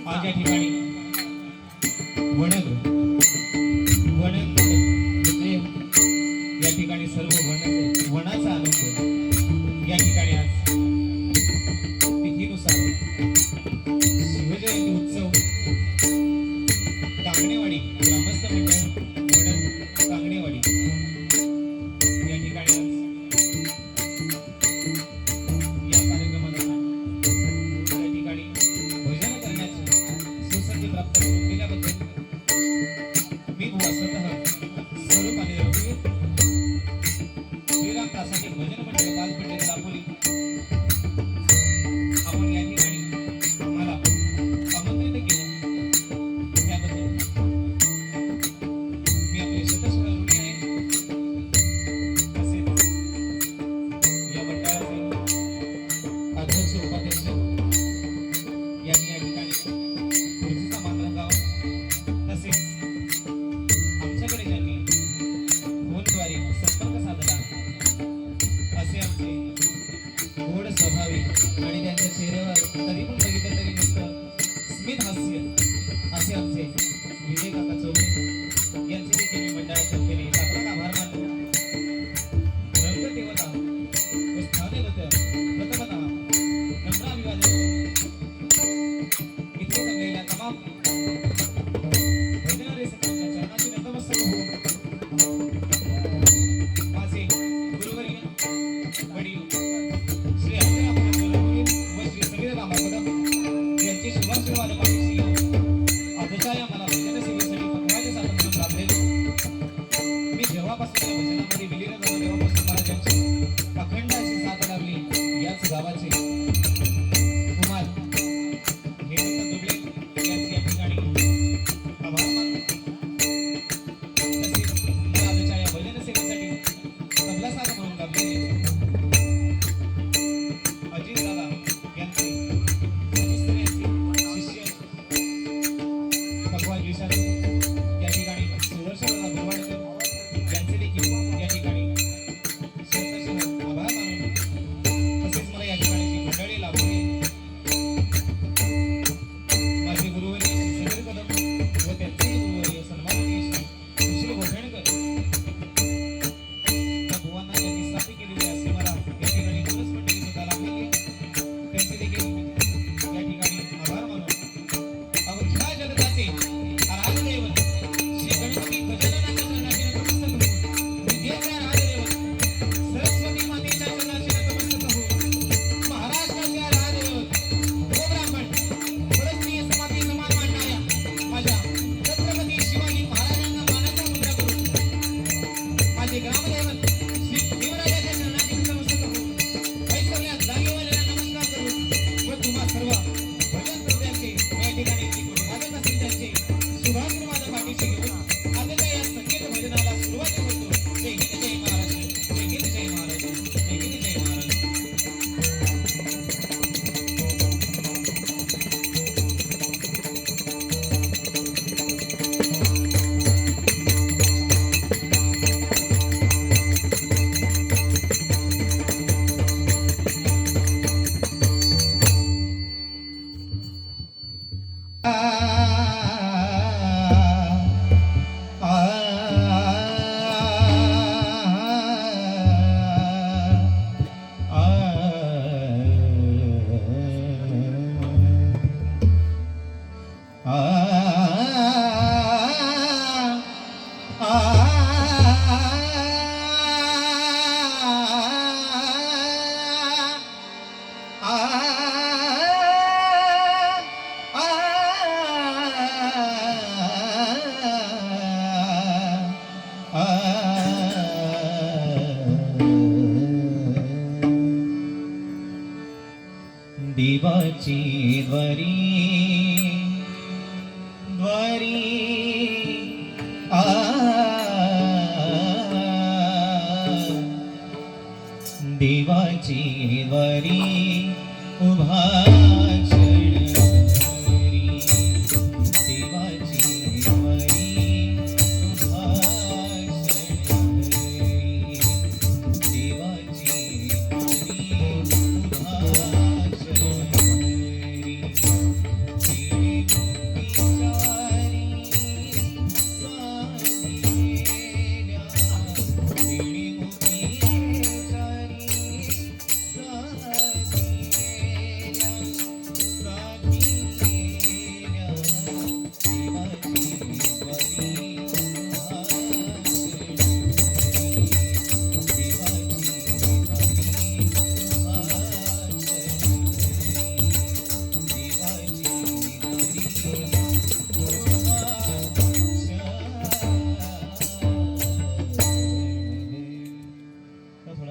आज या ठिकाणी वणग वणग म्हणजे या ठिकाणी सर्व वनाचा आनंद या ठिकाणी आज तिथीनुसार शिवजयंती उत्सव कांगणेवाडी ग्रामस्थ मंडळ वणग कांगणेवाडी या ठिकाणी आज या कार्यक्रमाला या ठिकाणी भजन करण्याची सुसंधी प्राप्त करून दिल्याबद्दल मी स्वतः स्वरूपाने रघुवीर श्रीराम दासाचे भजन मंडळ बालपंडित दापोली आपण या ठिकाणी मला आमंत्रित केलं त्याबद्दल मी आपले शतशः ऋणी आहे. तसेच या मंडळाचे अध्यक्ष उपाध्यक्ष यांनी या ठिकाणी खुर्चीचा मान राखावा. तसेच आमच्याकडे ज्यांनी फोनद्वारे संपर्क साधला असे आमचे गोड स्वभावी आणि त्यांच्या चेहऱ्यावर कधी पण बघितलं तरी नुसतं स्मित हास्य असे आमचे विजय काका चौरे यांचे देखील मी मंडळाच्या वतीने लाखो आभार मानतो. रंगदेवता व स्थानदेवता प्रथमतः नम्र अभिवादन इथे जमलेल्या तमाम भजनारे सकाळच्या चरणाची नतमस्तक होऊन माझे गुरुवर्य वडील श्री अंजनापुर गुरुवर्य व श्री समीर रामा कदम यांचे शुभाशीर्वाद पाठीशी आजच्या या मला भजन सेवेसाठी पकवायचे साधन म्हणून लाभलेले मी जेव्हापासून या भजनामध्ये विलीन झालो तेव्हापासून मला त्यांची अखंड अशी साथ लाभली. याच गावाचे कुमार हेमंत दुबळे यांचे या ठिकाणी आभार मानतो. तसेच मला आजच्या या भजन सेवेसाठी तबला साथ म्हणून लाभलेले अजित दादा यांचे शिष्य भगवान विशाल या ठिकाणी सुवर्षदादा गुरवाडकर यांचे देखील या ठिकाणी शतशः आभार मानून तसेच मला या ठिकाणी जी मंडळी लाभली माझे गुरुवर्य श्री समीर कदम व त्यांचे गुरुवर्य सन्माननीय श्री सुशील गोठणकर त्या बुवांना यांनी साथी केलेली असे मला या ठिकाणी बोनस मंडळी सुद्धा लाभलेली आहे. त्यांचे देखील या ठिकाणी आभार मानून अवघ्या जगताचे राजदैवत श्री गणपती गजाननाच्या चरणाशी नतमस्तक होऊन विद्येचा राजदैवत सरस्वती मातेच्या चरणाशी नतमस्तक होऊन महाराष्ट्राच्या राजदैवत गो ब्राह्मण परस्त्रीय समाधी समान मानणाऱ्या माझ्या छत्रपती शिवाजी महाराजांना मानाचा मुद्रा करून माझे ग्रामदैवत श्री देवराजाच्या चरणाशी नतमस्तक होऊन वैसव्या जागेवाल्याला नमस्कार करून व तुम्हा सर्व भजन श्रोत्यांचे या ठिकाणी जी कोणी वाजत असतील त्यांचे शुभाशीर्वाद पाठीशी घेऊन आजच्या या संगीत भजनाला सुरुवात करतो. जय हिंद जय महाराष्ट्र, जय हिंद जय महाराष्ट्र, जय हिंद जय महाराष्ट्र. देवाची द्वारी द्वारी देवाची द्वारी उभा Thank you.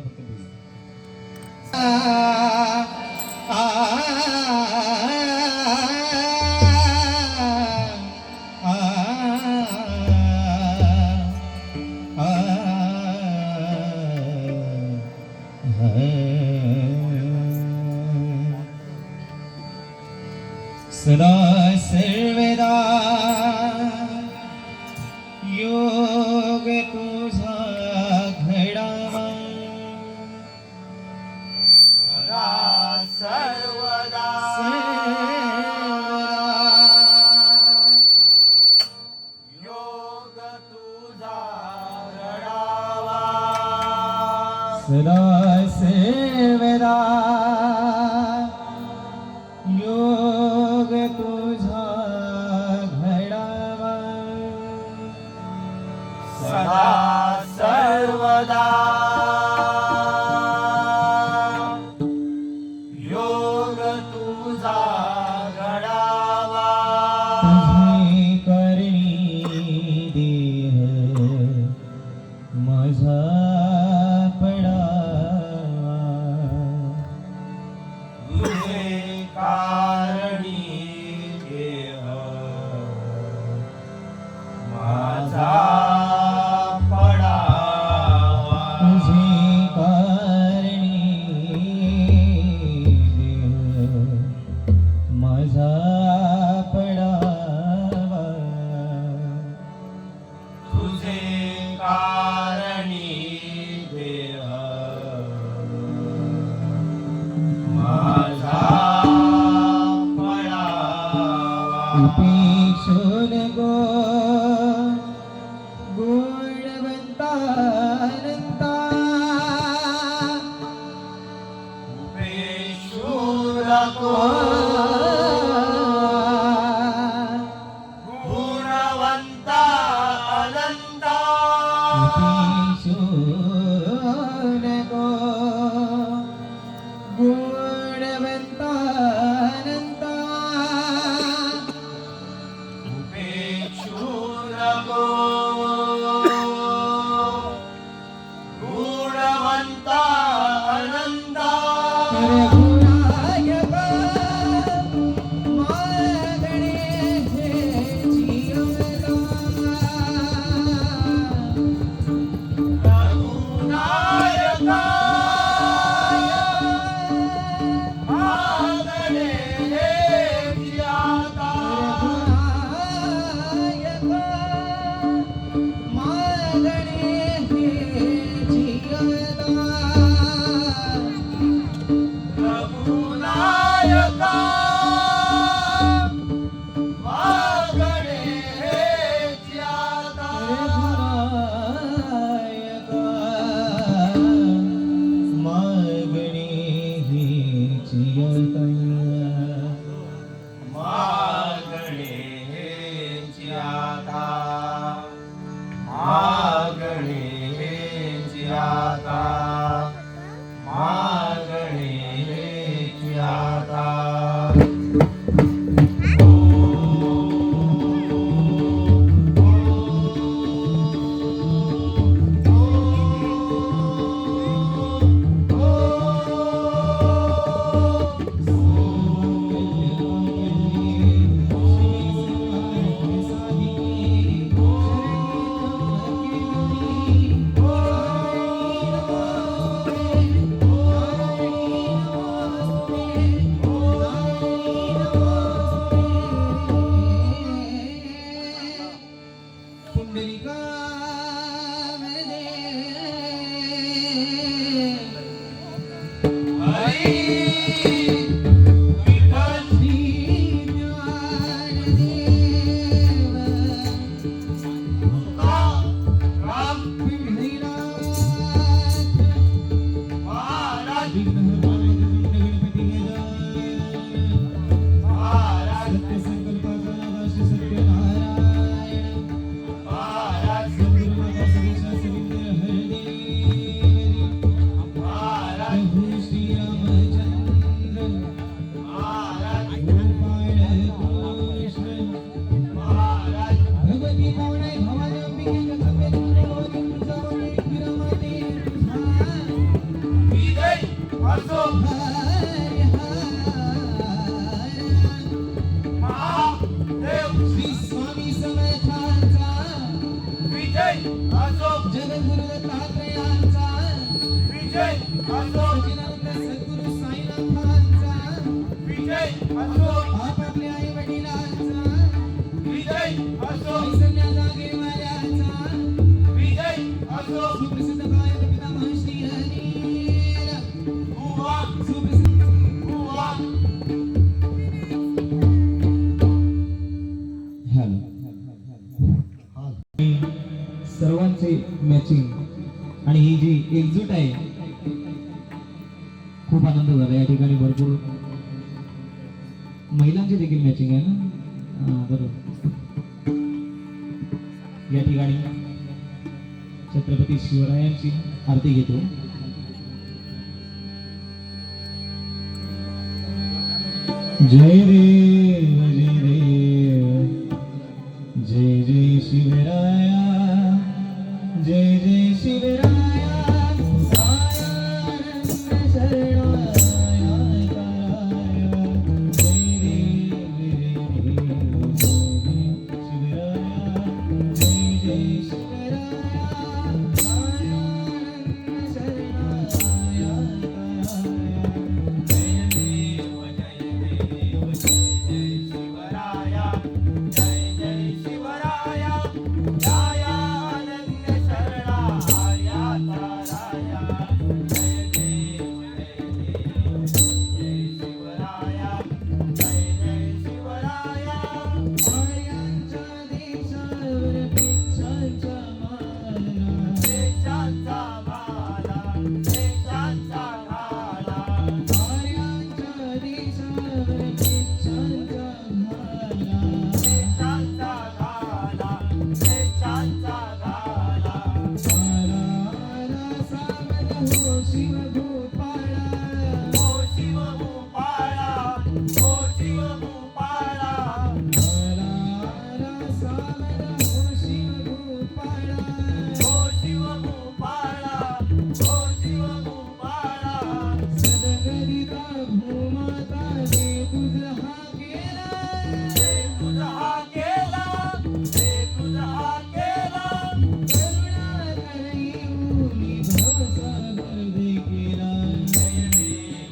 फक्त बोलू. सदा सर्वदा योग तुझा घडावा सदा सर्वदा योग तुझा घडावा सदा सर्वदा योग तुझा घडावा सदा सर्वदा योग तुझा घडावा तुझे करणी देह माझा पडावा तुझे कारणी देह माझा पडावा तुझे कारणी देह माझा पडावा तुझे कारणी देह माझा पडावा उपेक्षोन गो गुणवंतानंता पेशूर को गुणवंता अनंता उपेक्षोन गो गुणवंतानंता पेशूर को गुणवंता अनंता रघुनायका मागणे हे जीवदा रघुनायका मागणे हे जियाता असो सच्चिदानंद सद्गुरू साईनाथांचा विजय असो आपापल्या आई वडिलांचा विजय असो ऐसन्या जागेवाल्याचा विजय असो सुप्रसिद्ध गायक पितामह श्री अनिल बुवा सुप्रसिद्ध बुवा सर्वांचे मॅचिंग आणि ही जी एकजूट आहे खूप आनंद झाला या ठिकाणी. भरपूर महिलांची देखील मॅचिंग आहे ना. बरोबर. या ठिकाणी छत्रपती शिवरायांची आरती घेतो. जय देव जय देव जय जय शिवराया जय जय शिवराया सायानंद शरणाया ताराया जय देव जय देव जय जय शिवराया सायानंद शरणाया ताराया जय देव शिवराया जय जय शिवराया दयानंद शरणाया ताराया जय देव जय शिवराया जय जय शिवराया आर्यांच्या देशावर भिक्षांच्या माला देशांचा भाला देशांचा भाला आर्यांच्या देशावर भिक्षांचा भाला देशांचा घाला देशांचा घाला आला सावध हो शिवभूपाळा ओ शिव भूपाळा ओ शिव भूपाळा आला सावध हो शिवभूपाळा ओ शिव भूपाळा ओ शिव भूपाळा सदगरिता भूमाता दे तुझ हा केला रे तुझा हा केला रे तुझा हा केला करुणा करई भवसागर दे केला जय देव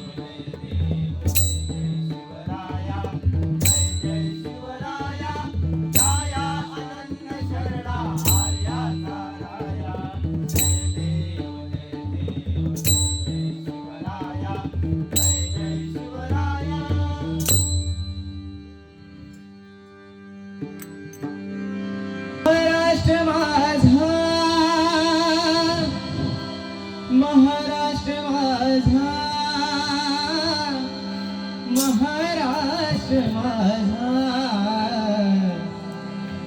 शिवराया जय जय शिवराया दया अनन्य शरणा आर्या ताराया जय देव शिवराया जय जय शिवराया महाराष्ट्र माझा महाराष्ट्र माझा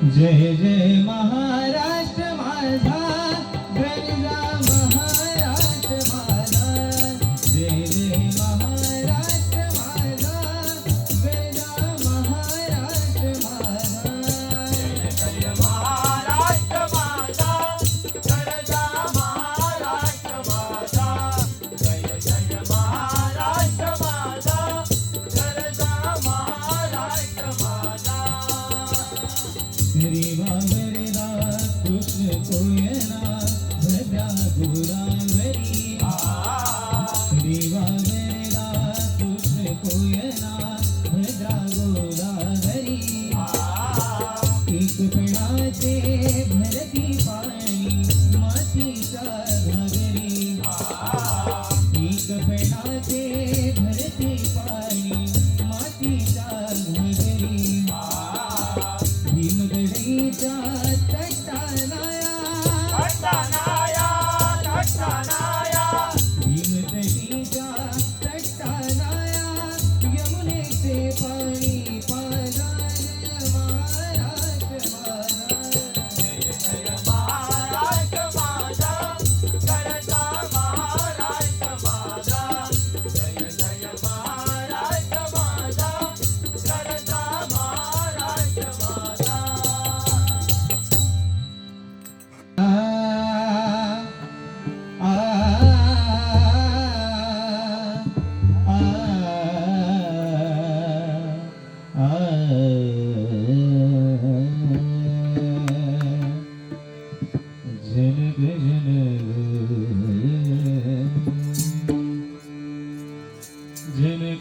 जय जय महाराष्ट्र माझा गरजा महाराष्ट्र माझा जय जय महाराष्ट्र माझा गरजा महाराष्ट्र माझा जय महाराष्ट्र माझा गरजा महाराष्ट्र माझा जय जय महाराष्ट्र माझा गरजा महाराष्ट्र माझा रे बाबरे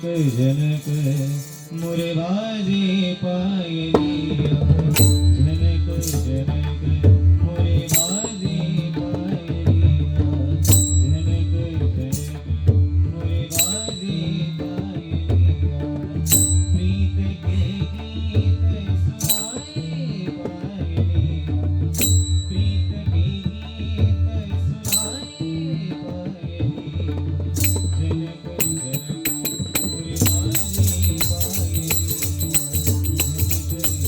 जनक मोरे बाजे पायलिया जनक जनक मोरे बाजे पायलिया जनक जनक मोरे बाजे पायलिया प्रीत के गीत सुनाए पायलिया प्रीत के गीत सुनाए पायलिया जनक जनक मोरे बाजे पायलिया जनक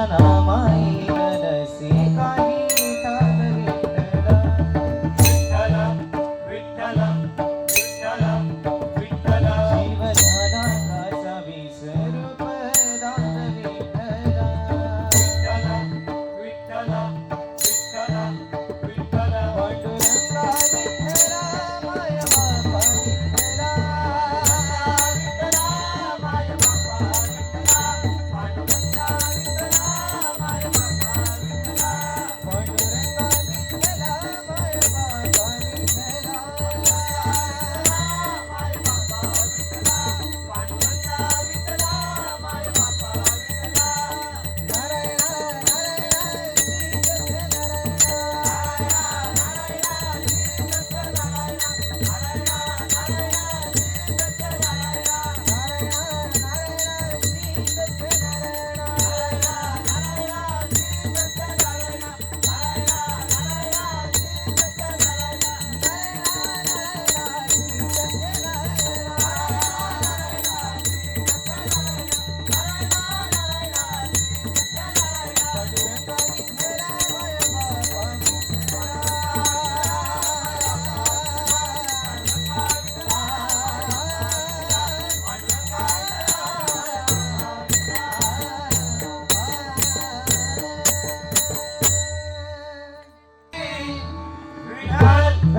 नामाई मनसे काही ठाव विठ्ठला. विठ्ठल विठ्ठल विठ्ठल जीव झाला काचा विसरू पदात विठ्ठला. विठ्ठल विठ्ठल विठ्ठल पांडुरंगा विठ्ठला माय बापा विठ्ठला. पांडुरंगा विठ्ठला माय बापा विठ्ठला. नारायण नारायण श्री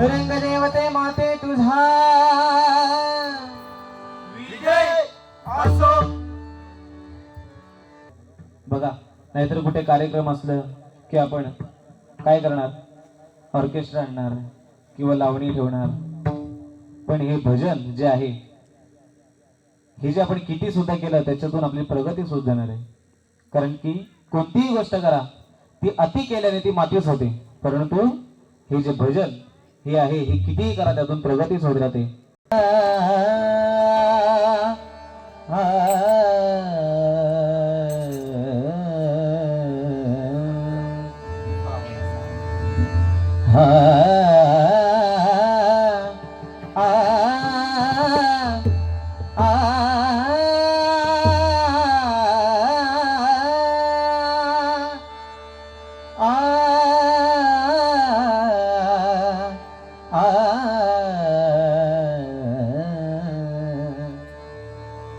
रंगदेवते माते तुझा विजय असो. बघा, नाहीतर कुठे कार्यक्रम असलं की आपण काय करणार, ऑर्केस्ट्रा आणणार किंवा लावणी ठेवणार. पण हे भजन जे आहे, हे जे आपण किती सुद्धा केलं त्याच्यातून आपली प्रगती सुद्धा जाणार आहे. कारण की कोणतीही गोष्ट करा ती अति केल्याने ती मातीच होते, परंतु हे जे भजन हे आहे, हे कितीही करा त्यातून प्रगतीच होत राहते.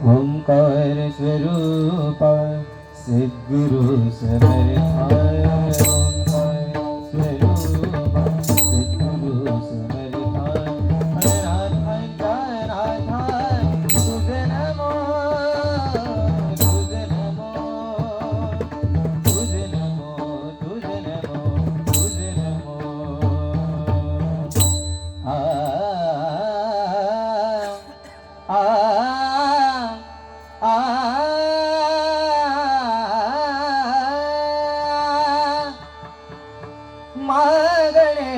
ओंकार स्वरूप सद्गुरु समर्था. ओंकार स्वरूप सद्गुरु समर्था. अनाथा तुझे नमो, तुझे नमो, तुझे नमो, तुझे नमो, तुझे नमो. मागणे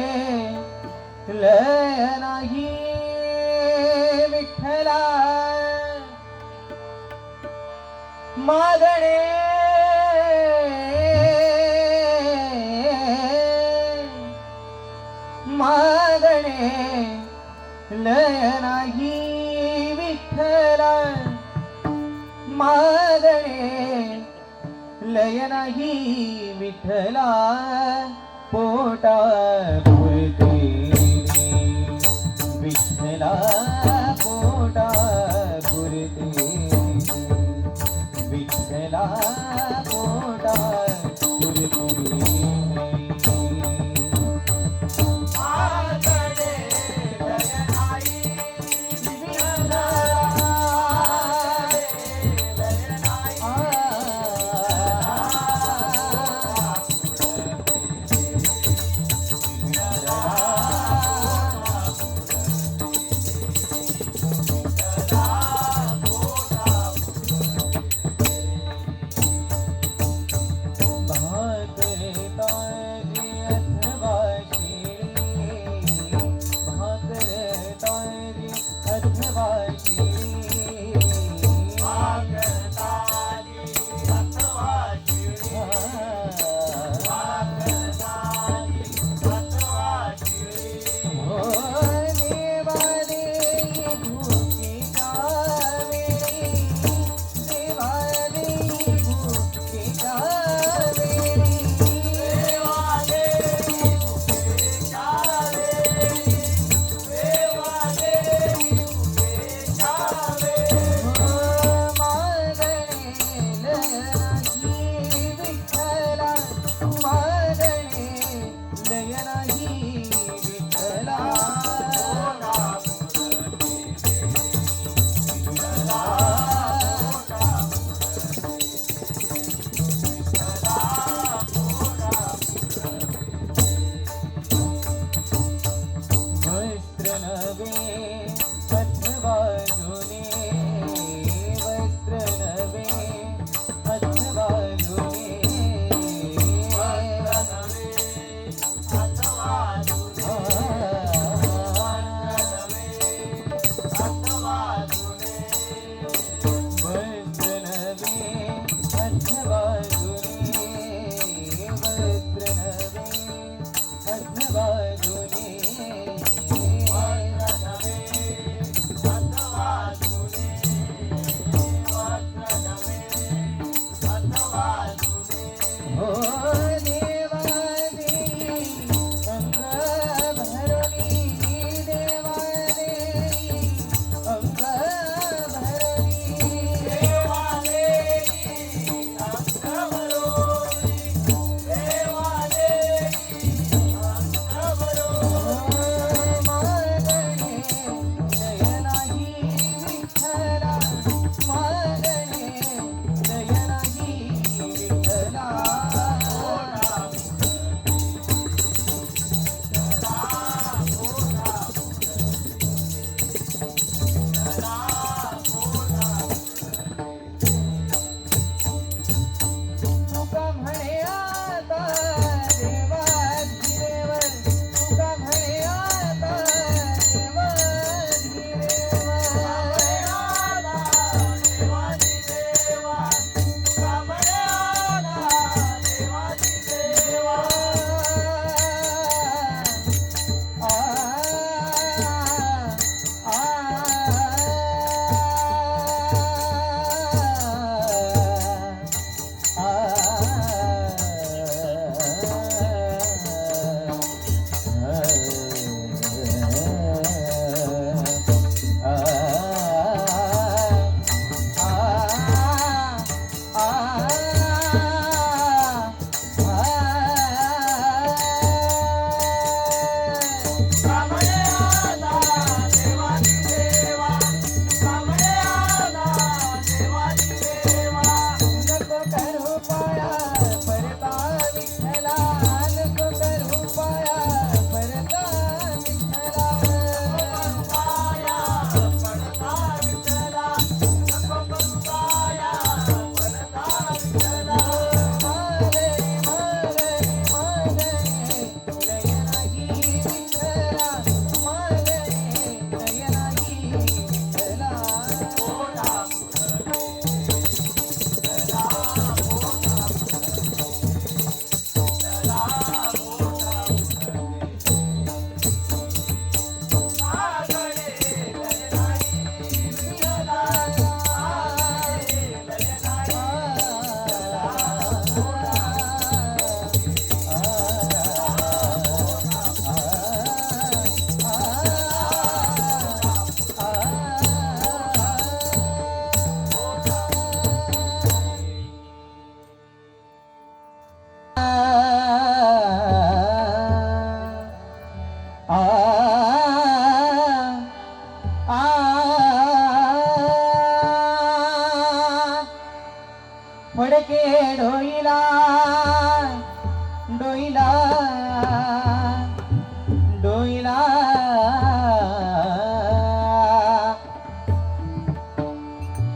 लय नाही विठ्ठला. मागणे मागणे लय नाही विठ्ठला. मागणे लय नाही विठ्ठला. पोटा पुरते विठ्ठला. पोटा पुरते विठ्ठला. पोटा पुरते.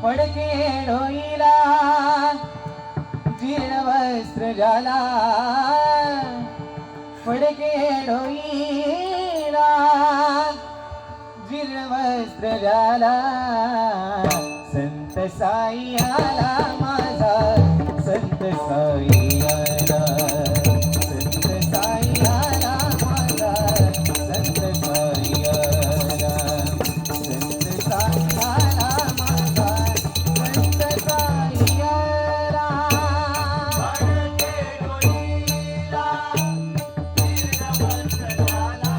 फडके डोईला जीर्ण वस्त्र झाला फडके डोईला जीर्ण वस्त्र झाला संत साई आला माझा संत साई आला संत साई आला माझा संत साई आला संत साई आला माझा संत साई आला फडके डोईला जीर्ण वस्त्र झाला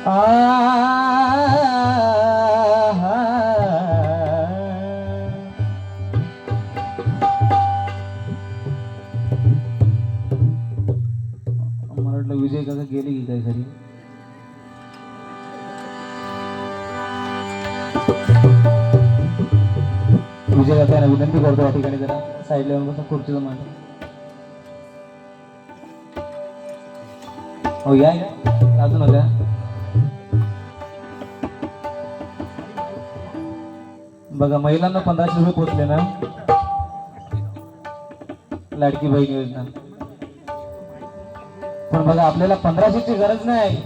मला वाटलं विजय काका गेले की काय घरी. विजय काका विनंती करतो या ठिकाणी जरा साईडला येऊन बसा खुर्चीचं मान. हो या अजून होत्या. बघा महिलांना 1500 रुपये पोचले ना लाडकी बहीण योजना. पण बघा आपल्याला 1500 ची गरज नाही.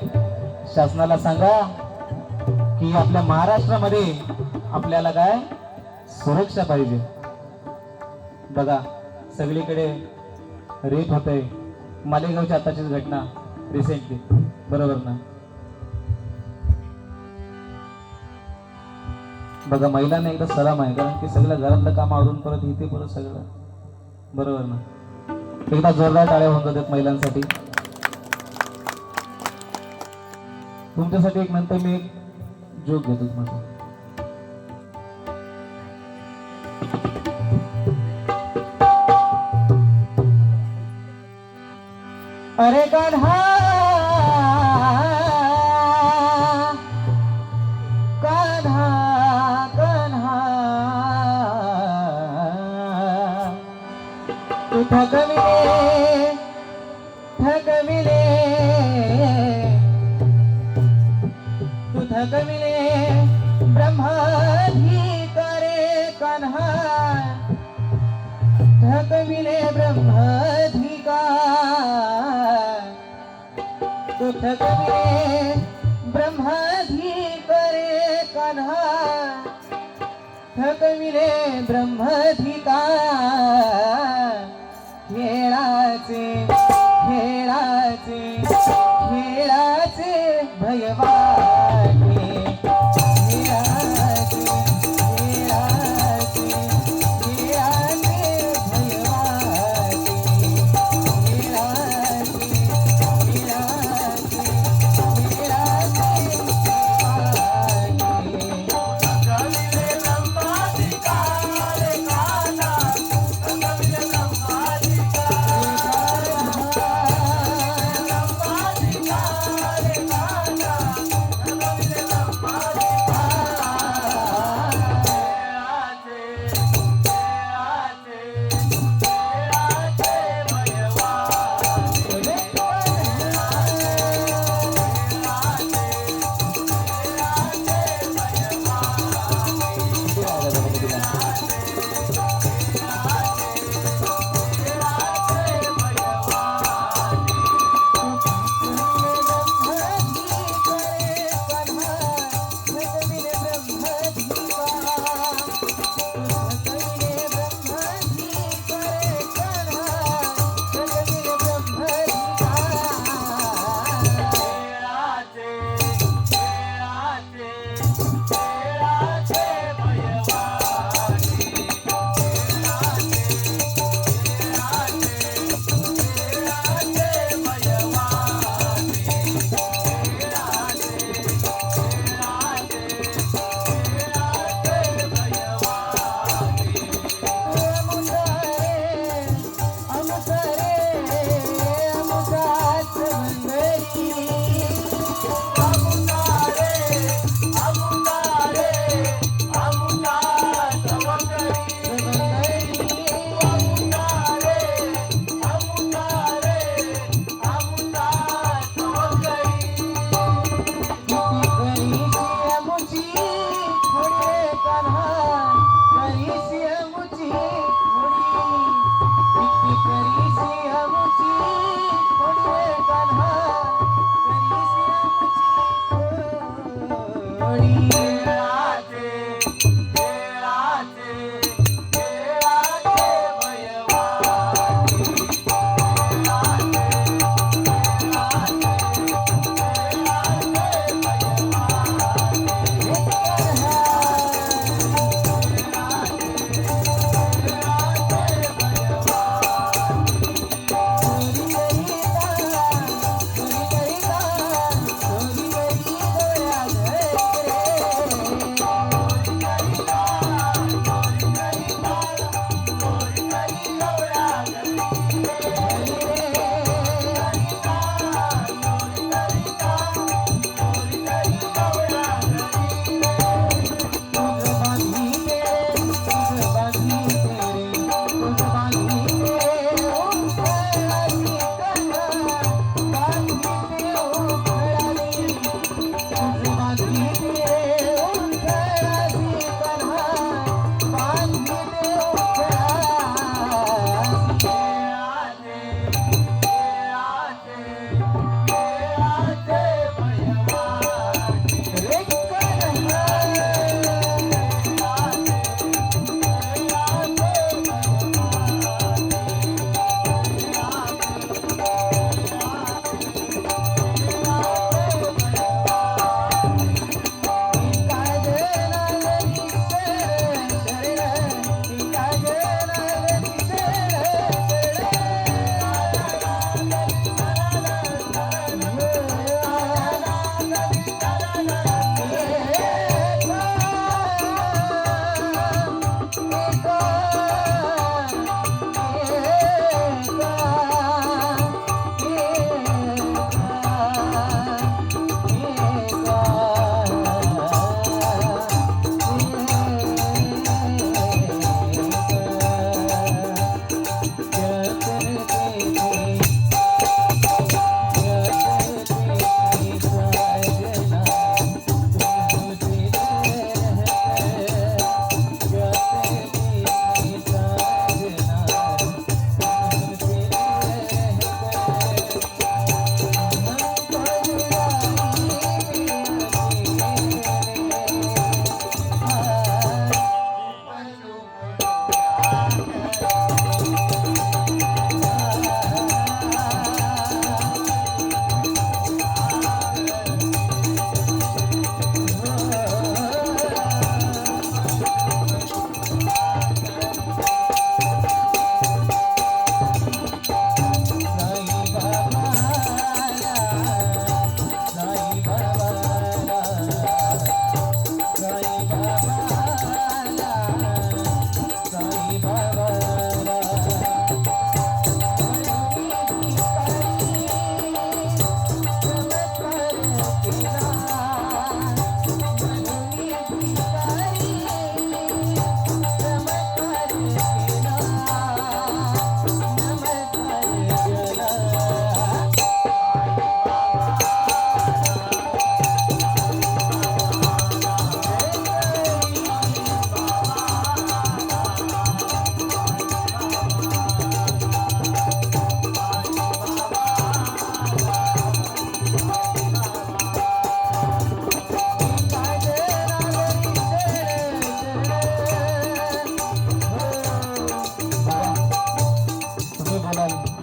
शासनाला सांगा की आपल्या महाराष्ट्रामध्ये आपल्याला काय सुरक्षा पाहिजे. बघा सगळीकडे रेप होतंय. मालेगावची आताचीच घटना रिसेंटली, बरोबर ना. बघा महिलांना एकदा सलाम आहे, कारण की सगळं घरातलं काम आवरून परत इथे परत सगळं, बरोबर ना. एकदा जोरदार टाळ्या होऊन जातात महिलांसाठी. तुमच्यासाठी एक नंतर मी एक जोक घेतो माझा. अरे कान्हा कान्हा कान्हा तू थकविले थकविले तू थकविले ब्रह्माधिकारे कान्हा थकविले ब्रह्माधिकार तू थकविले ब्रह्माधिकारे कान्हा थकविले ब्रह्माधिकार खेळाचे खेळाचे खेळाचे भयवाने खेळाचे खेळाचे खेळाचे भयवाने खेळाचे खेळाचे खेळाचे भयवाने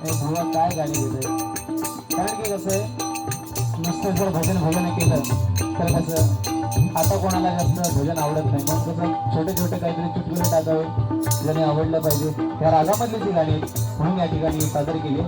हे बुवा काय गाणी घेतोय. कारण की कसं आहे, नुसतं जर भजन केलं तर कसं आता कोणाला जास्त भजन आवडत नाही. मग कसं छोटे छोटे काहीतरी चुटकुले टाकावे ज्याने आवडलं पाहिजे. त्या रागामधली ती गाणी म्हणून या ठिकाणी सादर केली.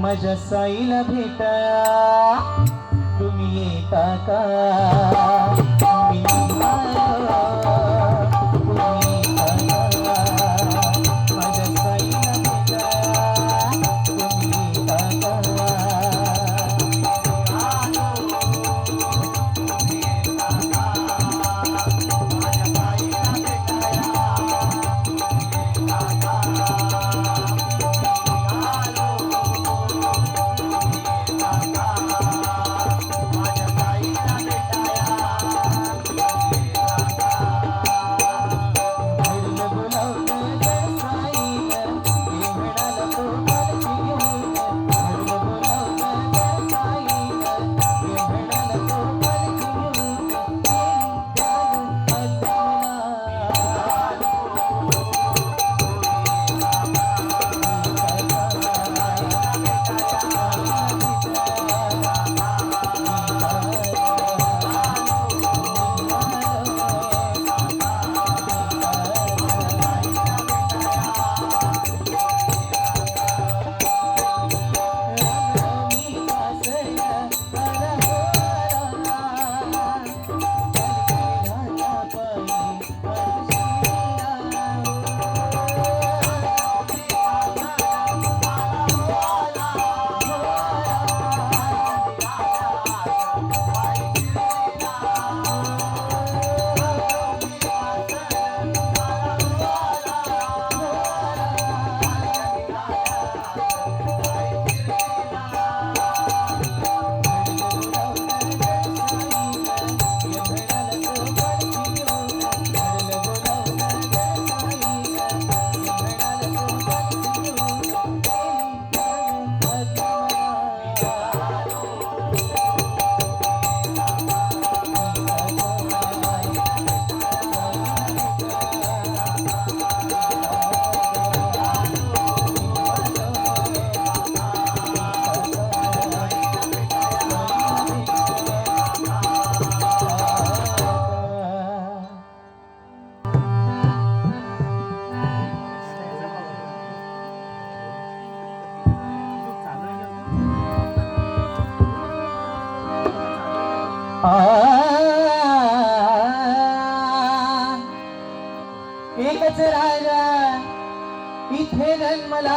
माझ्या साईला भेटाया तुम्ही येता का. तुम्ही येता का? माझ्या साईला भेटाया तुम्ही येता का. एकच राजा इथे जन्मला,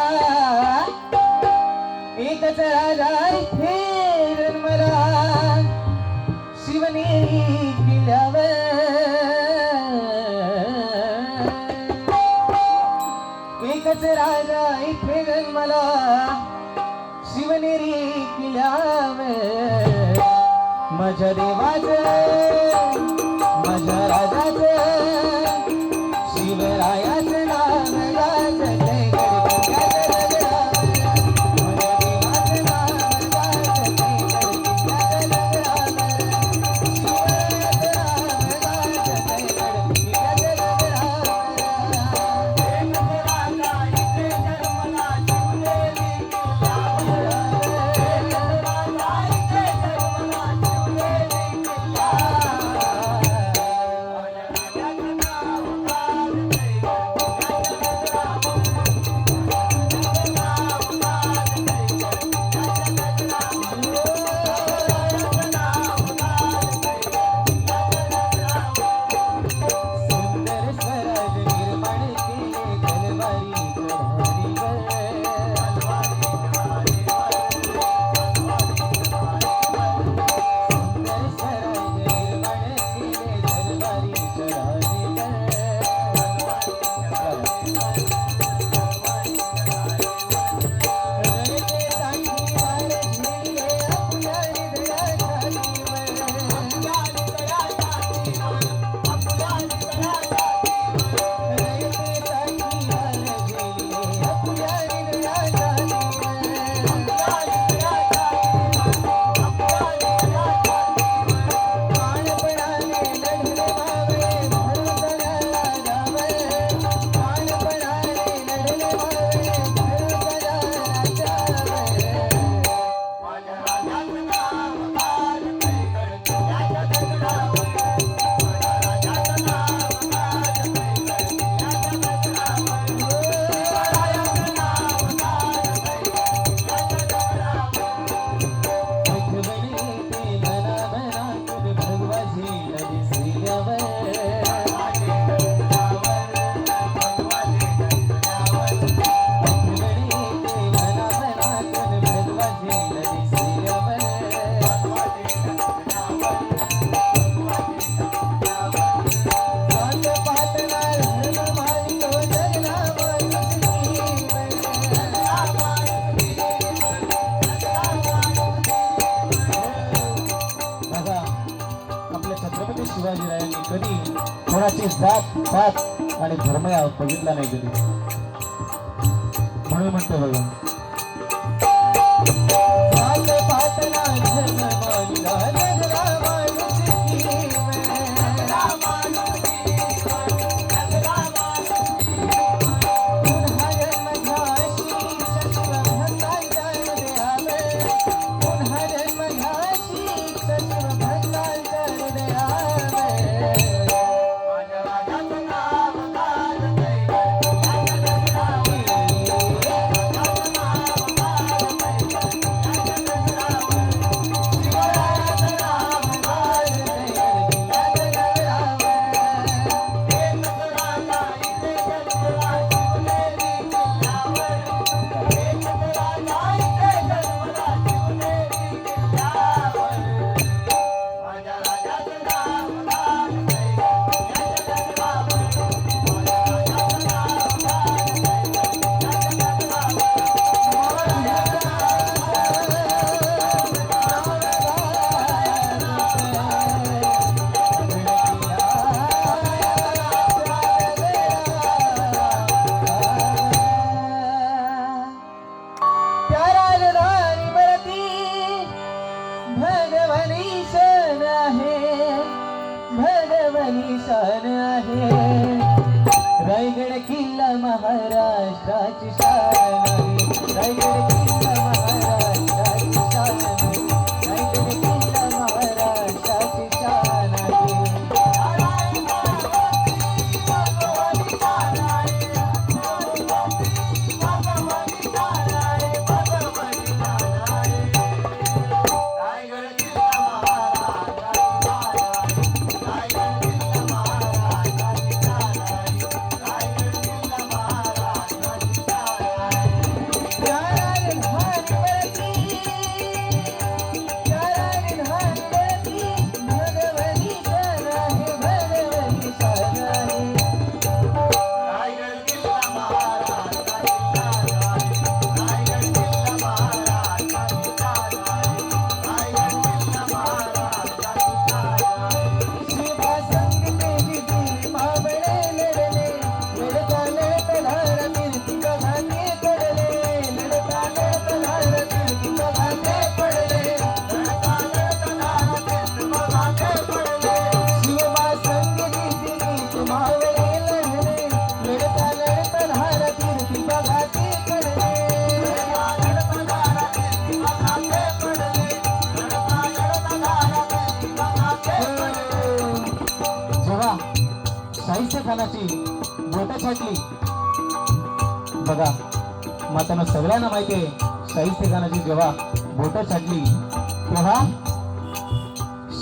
एकच राजा इथे जन्मला, शिवनेरी किल्ल्यावर एकच राजा इथे जन्मला, शिवनेरी किल्ल्यावर माझ्या देवाचं माझ्या राजाचं कोणाची जात पात आणि धर्म बघितला नाही कधी. म्हणून म्हणतो बघा, जात पात ना धर्म मानिला, नजरा माणुसकी नजरा माणुसकी नजरा माणुसकी पुन्हा जन्मघाशी सत्व भक्तांच्या हृदयावे, पुन्हा जन्मघाशी सत्व भक्तांच्या हृदयावे. माझ्या राजाचं नाव गाजतंय रायगड किल्ला महाराष्ट्राची शान आहे, रायगड किल्ला महाराष्ट्राची शान आहे, रायगड किल्ला महाराष्ट्राची शान आहे. शाहिस्ते खानाची बोट छाटली बघा, मातांना सगळ्यांना माहिती आहे शाहिस्ते खानाची जेव्हा बोट छाटली तेव्हा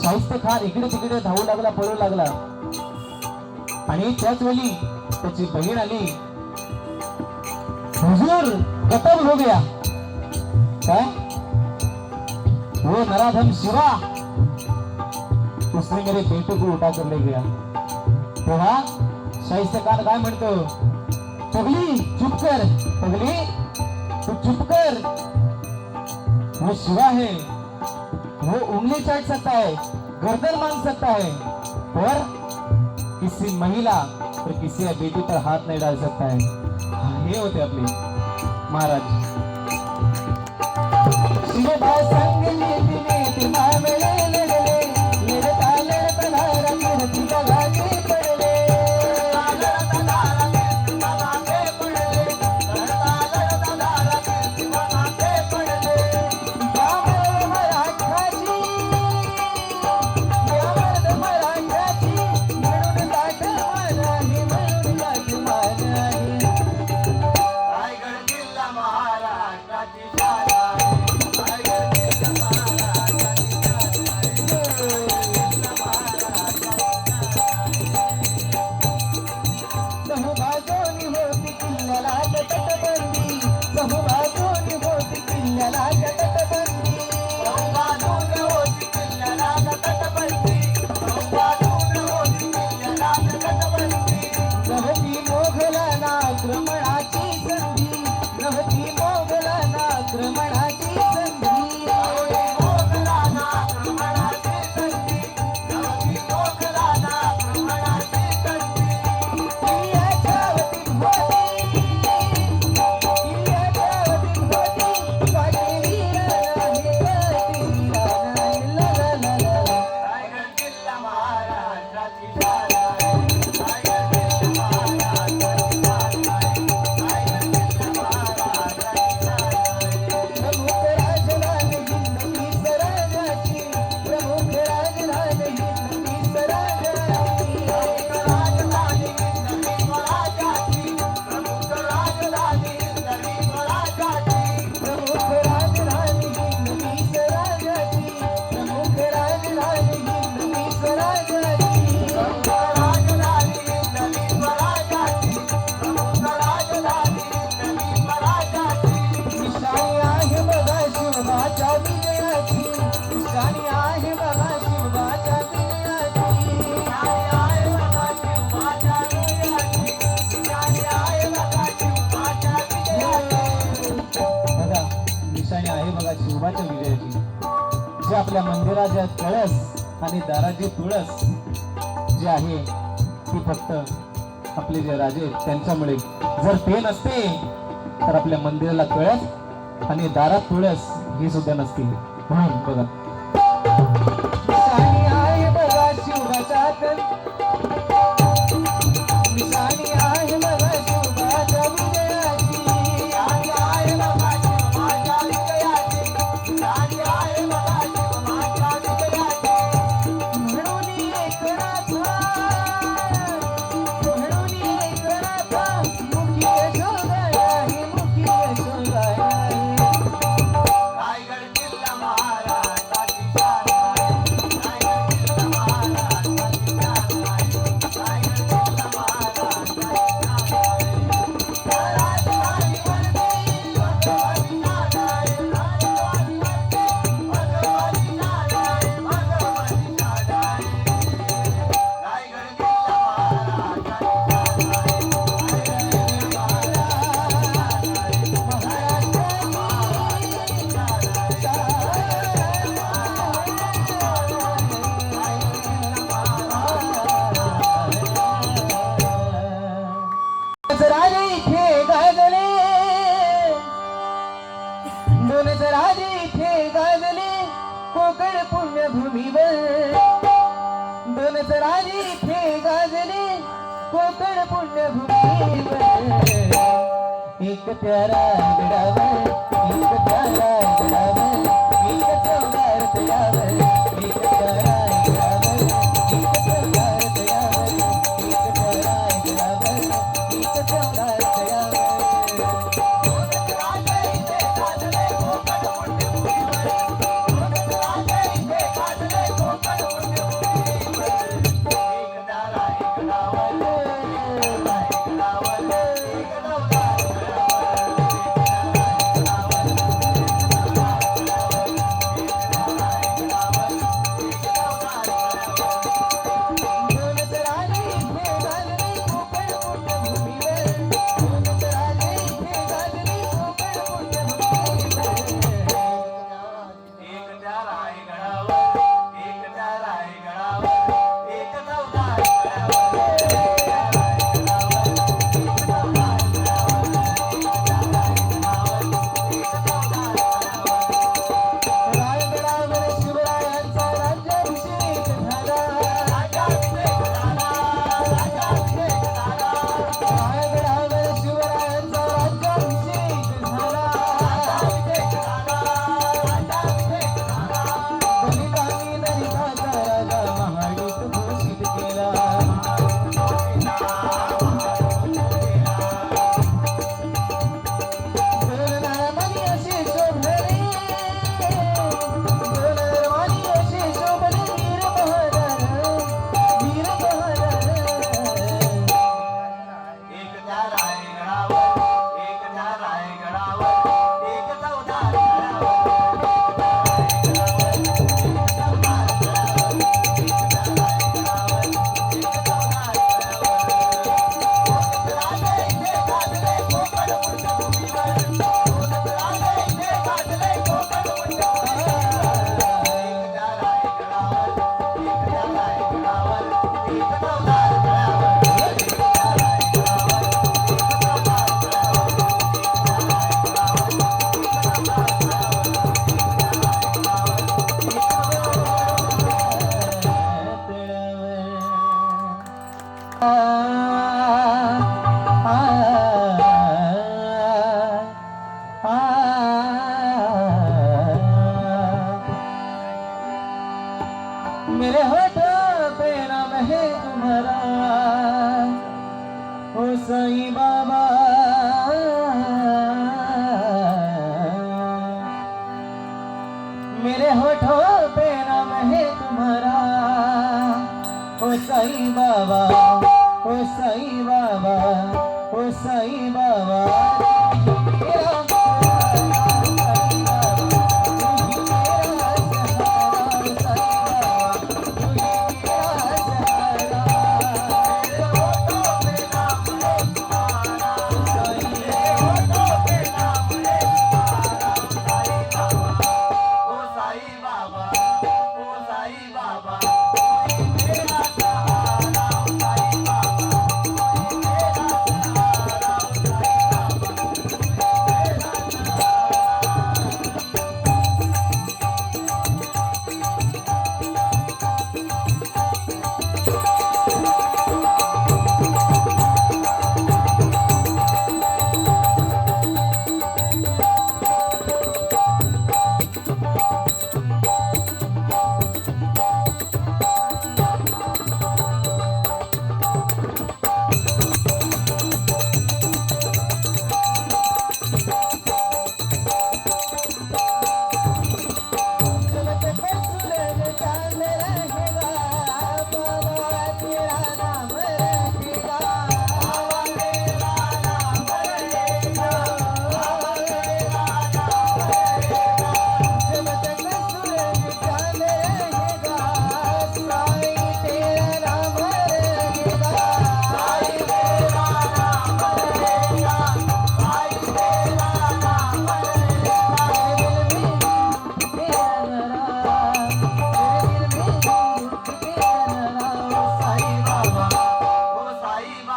शाहिस्ते खान इकडे तिकडे धावू लागला, पळू लागला. आणि त्याच वेळी त्याची बहीण आली, हुजूर कत्ल हो गया. काय? वो नराधम शिवा उसने मेरे बेटे को उठा कर ले गया. तेव्हा शाहिस्ते खान काय म्हणतो, पगली चुप कर, पगली तू चुप कर. वो शिवा है, वो उंगली चाट सकता है, गर्दन मांग सकता है, पर किसी महिला और किसी बेटी पर हाथ नहीं डाल सकता है. हे होते आपले महाराज. शिवबा संगली दिने मावळे लढले, लढता लढता धारा कीर्ती बघाची पडले. जे आपल्या मंदिराच्या कळस आणि दाराची तुळस जी आहे ती फक्त आपले जे राजे त्यांच्यामुळे, जर ते नसते तर आपल्या मंदिराला कळस आणि दारात तुळस ही सुद्धा नसती. म्हणून बघा निशाणी आहे बघा शिवराजात, निशाणी आहे बघा शिवराजा विजयाची, निशाणी आहे बघा शिवमाच्या विजयाची, निशाणी आहे बघा शिवमाच्या विजयाची. म्हणून एक राधा, म्हणून एक राधा मुखी यशोदा आहे, मुखी यशोदा आहे. रायगड किल्ला महाराजाची शान आहे, रायगड किल्ला महाराजाची शान आहे, रायगड किल्ला महाराजाची शान आहे. त्या राजधानीवरती भगवानी शान आहे, राजधानीवरती भगवानी शान आहे, भगवानी शान आहे. रायगड किल्ला महाराजाची शान आहे, रायगड किल्ला महाराजाची राजे इथे गाजले, दोन राजे इथे गाजले कोकण पुण्यभूमीवर, दोन राजे इथे गाजले कोकण पुण्यभूमीवर. एक प्यारा गडावर, एक प्यारा गडावर, एक चौदार तळावर, एक प्यारा गडावर, एक चौदार तळावर, एक प्यारा गडावर, एक चौदार तळावर. राजे इथे गाजले कोकण पुण्यभूमीवर, राजे इथे गाजले कोकण पुण्यभूमीवर. एक तारा एक डावल, एक तारा एक डावल, एक चौदार तळावर, एक तारा एक डावल, एक तारा एक डावल, एक चौदार तळावर. दोन राजे इथे गाजले कोकण पुण्यभूमीवर, दोन राजे इथे गाजले कोकण पुण्यभूमीवर. एक तारा एक डावल, एक तारा एक डावल, एक चौदार तळावर, एक तारा एक डावल, एक चौदार तळावर, एक तारा एक डावल, एक चौदार तळावर. रायगडावर शिवरायांचा राज्याभिषेक झाला, राजाभिषेक झाला, राजाभिषेक झाला, रायगडावर शिवरायांचा राज्याभिषेक झाला. राजाभिषेक झाला, राजाभिषेक झाला. दलितांनी दलिताचा राजा महाडीत घोषित केला. दोन नरमानी असे शोभले, दोन नरमानी असे शोभले वीर बहादर, वीर बहादर. एक तारा एक डावल, एक तारा एक डावल, एक चौदार तळावर, एक तारा एक डावल, एक चौदार तळावर, एक तारा एक डावल, एक चौदार तळावर. राजे इथे गाजले कोकण पुण्यभूमीवर, राजे इथे गाजले कोकण पुण्यभूमीवर. एक तारा एक डावल, एक तारा एक डावल, एक चौदार तळावर, एक तारा एक डावल, एक चौदार तळावर, एक तारा एक डावल, एक चौदार मेरे होठों पे नाम है तुम्हारा, ओ साईं बाबा. मेरे होठों पे नाम है तुम्हारा, ओ साईं बाबा, ओ साईं बाबा, ओ साईं बाबा. मेरा ओ साई बाबा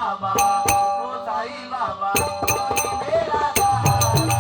बाबा ओ साई बाबा कोई मेरा सहारा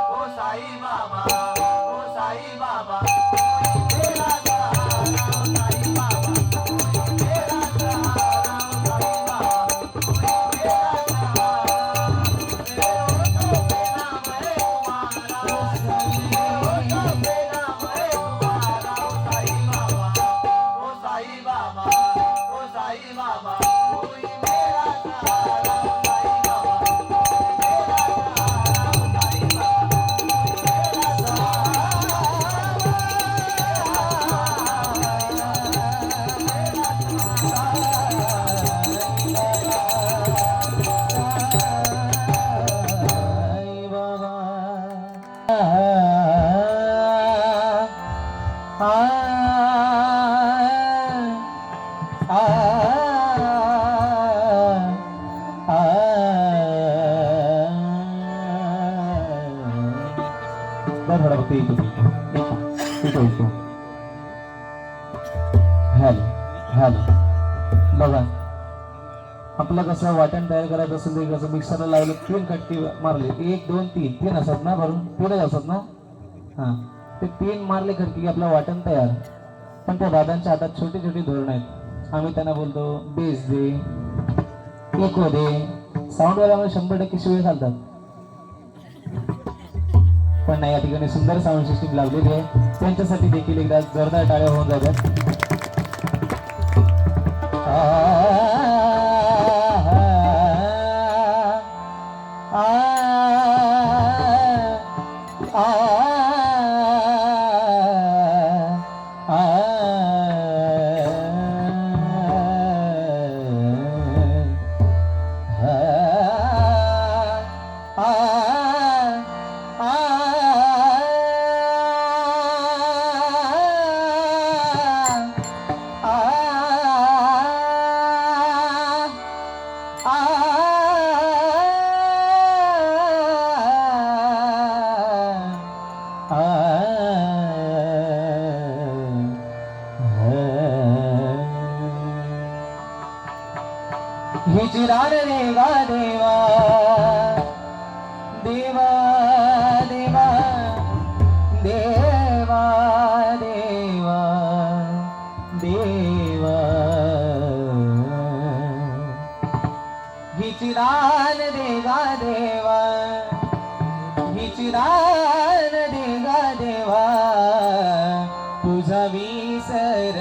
ओ साई बाबा कोई मेरा सहारा ओ साई बाबा कोई मेरा सहारा थोडा फक्त इथं हॅलो हॅलो बघा आपलं कसं वाटण तयार करायचं असेल तर कसं मिक्सरला लावलं 3 कटकी मारले 1 2 3 3 असतात ना भरून 3च असतात ना हां ते 3 मारले कटकी आपलं वाटण तयार पण त्या दादांच्या हातात छोटे छोटे धोरण आहेत आम्ही त्यांना बोलतो बेस दे इको दे साऊंडवाल्यामध्ये 100% शिवाय घालतात पण नाही या ठिकाणी सुंदर साऊंड सिस्टीम लावलेली आहे त्यांच्यासाठी देखील एकदा जोरदार टाळ्या होऊन जातात हिजरान देवा देवा देवा देवा देवा देवा देवा हिजरान देगा देवा हिजरान देगा देवा तुझा विसर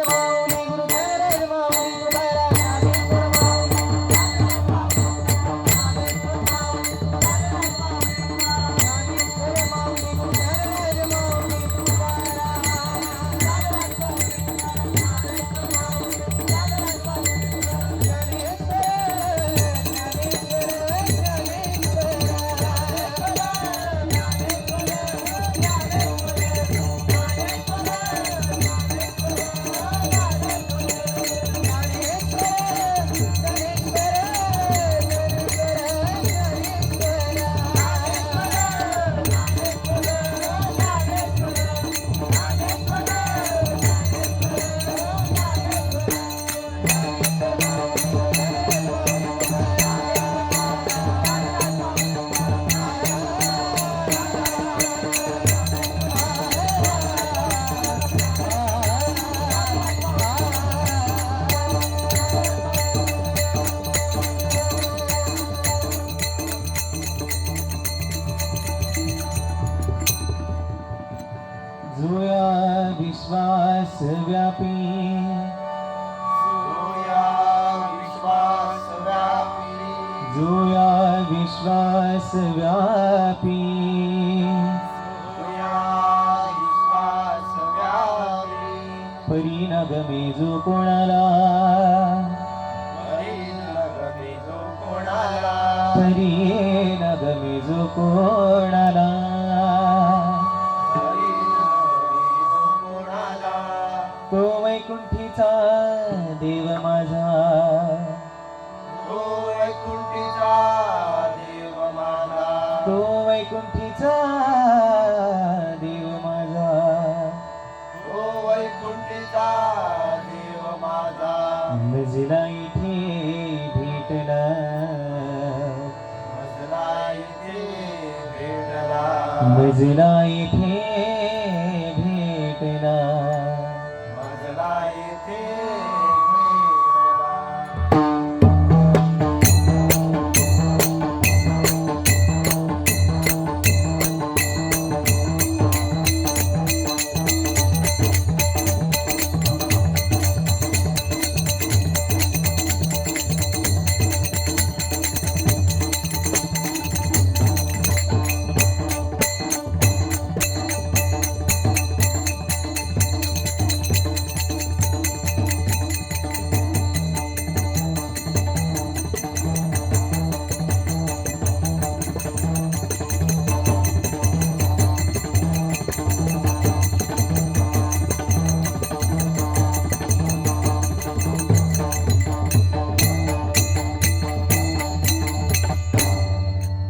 माऊली गुरु ज्ञानेश्वर माऊली तुकाराम ज्ञानेश्वर माऊली ज्ञानेश्वर माऊली गुरु ज्ञानेश्वर माऊली जुया विश्वास व्यापी सोया विश्वास व्यापी जुया विश्वास व्यापी सोया विश्वास व्यापी परी न गमे जो कोणाला हरी नगमे जो कोणाला परी न गमे जो कोणाला हरी नगमे जो कोणाला तो वैकुंठीचा देव माझा तो वैकुंठीचा देव माझा तो वैकुंठीचा देव माझा तो वैकुंठीचा देव माझा मजला इथे भेटला मजला इथे भेटला मजला इथे भेटला मजला इथे भेटला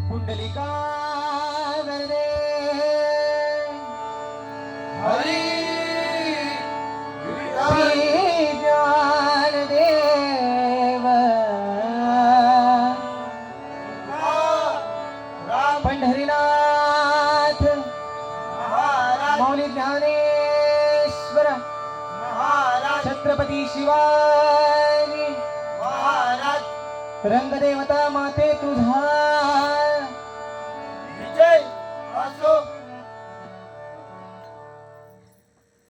पुंडलिका वरदे हरी श्री ज्ञानदेव राम पंढरीनाथ महाराज मौली ज्ञानेश्वर महाराज छत्रपती शिवाजी महाराज रंगदेवता माते तुझा विजय असो